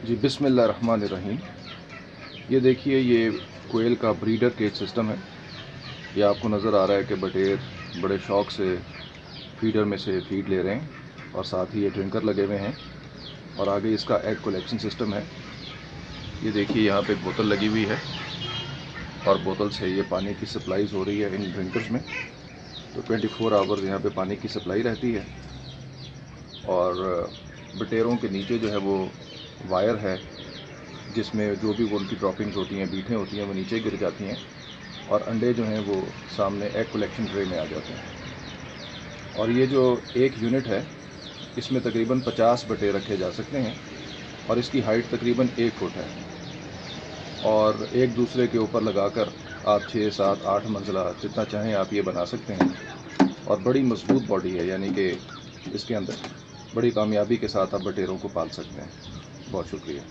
जी बिस्मिल्लाहिर्रहमानिर्रहीम। ये देखिए, ये कोयल का ब्रीडर केज सिस्टम है। ये आपको नज़र आ रहा है कि बटेर बड़े शौक़ से फीडर में से फीड ले रहे हैं और साथ ही ये ड्रिंकर लगे हुए हैं और आगे इसका एग कलेक्शन सिस्टम है। ये देखिए, यहाँ पे एक बोतल लगी हुई है और बोतल से ये पानी की सप्लाईज़ हो रही है इन ड्रिंकर्स में। तो 24 आवर्स यहाँ पे पानी की सप्लाई रहती है और बटेरों के नीचे जो है वो वायर है, जिसमें जो भी वो उनकी ड्रॉपिंग्स होती हैं, बीटें होती हैं, वो नीचे गिर जाती हैं और अंडे जो हैं वो सामने एग कलेक्शन ट्रे में आ जाते हैं। और ये जो एक यूनिट है, इसमें तकरीबन 50 बटेर रखे जा सकते हैं और इसकी हाइट तकरीबन 1 फुट है और एक दूसरे के ऊपर लगाकर आप 6, 7, 8 मंजिला जितना चाहें आप ये बना सकते हैं और बड़ी मजबूत बॉडी है, यानी कि इसके अंदर बड़ी कामयाबी के साथ आप बटेरों को पाल सकते हैं। बहुत शुक्रिया।